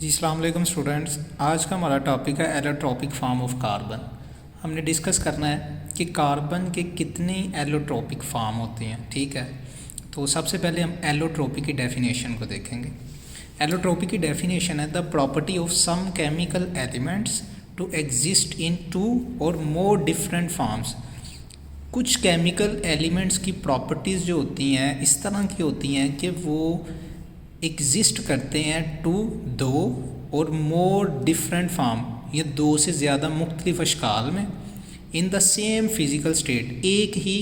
जी अस्सलाम वालेकुम स्टूडेंट्स। आज का हमारा टॉपिक है एलोट्रॉपिक फॉर्म ऑफ कार्बन। हमने डिस्कस करना है कि कार्बन के कितने एलोट्रॉपिक फॉर्म होते हैं। ठीक है, तो सबसे पहले हम एलोट्रॉपी की डेफिनेशन को देखेंगे। एलोट्रॉपी की डेफिनेशन है the property of some chemical elements to exist in two or more different forms. कुछ केमिकल एलिमेंट्स की प्रॉपर्टीज़ जो होती हैं इस तरह की होती हैं कि वो एग्जिस्ट करते हैं टू दो और मोर डिफरेंट फॉर्म, ये दो से ज़्यादा मुख्तलिफ अशकाल में, in the same physical state, एक ही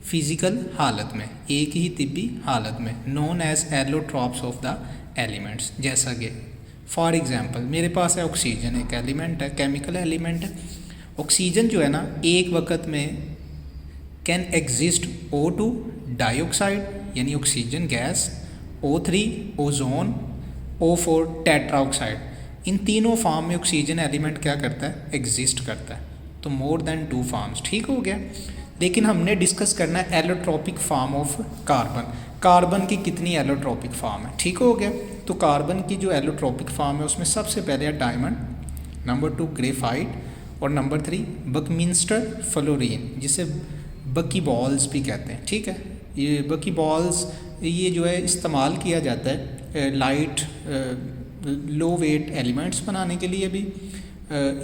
फिज़िकल हालत में, एक ही तिब्बी हालत में, known as allotropes of the elements. जैसा कि फॉर एग्ज़ाम्पल मेरे पास है ऑक्सीजन, एक एलिमेंट है, केमिकल एलिमेंट है। ऑक्सीजन जो है ना, एक वक्त में कैन एग्जिस्ट O2 डाइऑक्साइड यानी oxygen gas, O3 ozone, O4 tetraoxide. इन तीनों फॉर्म में ऑक्सीजन एलिमेंट क्या करता है, एग्जिस्ट करता है। तो मोर देन 2 फॉर्म्स, ठीक हो गया। लेकिन हमने डिस्कस करना है allotropic form of carbon. Carbon की कितनी एलोट्रॉपिक फॉर्म है, ठीक हो गया। तो कार्बन की जो एलोट्रॉपिक फॉर्म है उसमें सबसे पहले है डायमंड, नंबर 2 ग्रेफाइट और नंबर 3 बकमिंस्टर फ्लोरीन, जिसे बकी बॉल्स भी कहते हैं। ठीक है, ये बकी बॉल्स ये जो है इस्तेमाल किया जाता है लाइट लो वेट एलिमेंट्स बनाने के लिए भी,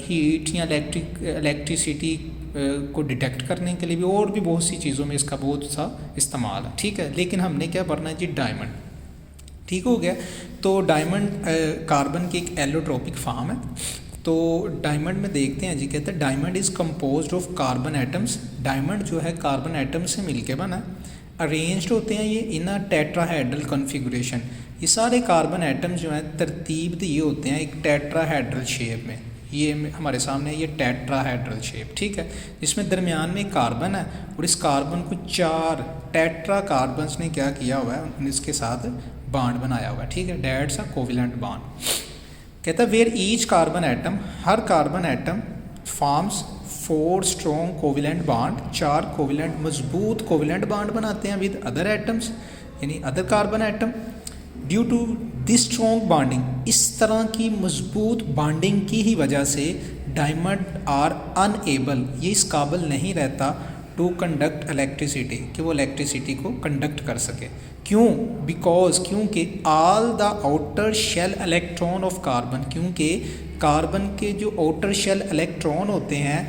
हीट या इलेक्ट्रिसिटी को डिटेक्ट करने के लिए भी, और भी बहुत सी चीज़ों में इसका बहुत सा इस्तेमाल है। ठीक है, लेकिन हमने क्या पढ़ना है जी, डायमंड। ठीक हो गया। तो डायमंड कार्बन की एक एलोट्रॉपिक फॉर्म है। तो डायमंड में देखते हैं जी, कहते हैं diamond is composed of carbon atoms. Diamond जो है कार्बन एटम से मिलके बना है। अरेंज्ड होते हैं ये इन अ टेट्राहेड्रल कॉन्फ़िगरेशन। ये सारे कार्बन एटम्स जो हैं तरतीब दिए होते हैं एक टेट्राहेड्रल शेप में। ये हमारे सामने ये टेट्राहेड्रल शेप, ठीक है, जिसमें दरमियान में कार्बन है और इस कार्बन को 4 टेट्रा कार्बन्स ने क्या किया हुआ है, उन्होंने इसके साथ बॉन्ड बनाया हुआ है। ठीक है, डेट्स अ कोवेलेंट बॉन्ड। कहता है वेयर ईच कार्बन एटम, हर carbon atom forms 4 strong covalent bond, 4 covalent मजबूत कोवेलेंट बॉन्ड बनाते हैं विद अदर एटम्स यानी other carbon atom. Due to this strong bonding, इस तरह की मजबूत बॉन्डिंग की ही वजह से डायमंड आर अनएबल, ये इस काबिल नहीं रहता टू कंडक्ट इलेक्ट्रिसिटी, कि वो इलेक्ट्रिसिटी को कंडक्ट कर सके। क्यों? बिकॉज, क्योंकि all the outer shell electron of carbon, क्योंकि कार्बन के जो आउटर शेल इलेक्ट्रॉन होते हैं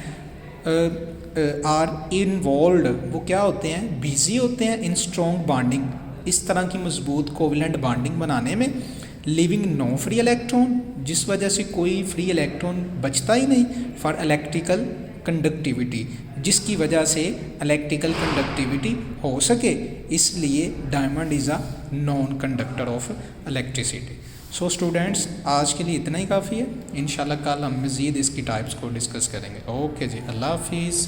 आर इन्वॉल्व, वो क्या होते हैं, बिजी होते हैं इन स्ट्रॉन्ग बॉन्डिंग, इस तरह की मजबूत कोवेलेंट बॉन्डिंग बनाने में। लिविंग नो फ्री इलेक्ट्रॉन, जिस वजह से कोई फ्री इलेक्ट्रॉन बचता ही नहीं फॉर इलेक्ट्रिकल कंडक्टिविटी, जिसकी वजह से इलेक्ट्रिकल कंडक्टिविटी हो सके, इसलिए diamond is a non conductor of electricity. So students, आज के लिए इतना ही काफ़ी है। इंशाल्लाह कल हम मज़ीद इसकी टाइप्स को डिस्कस करेंगे। ओके जी, अल्लाह हाफिज़।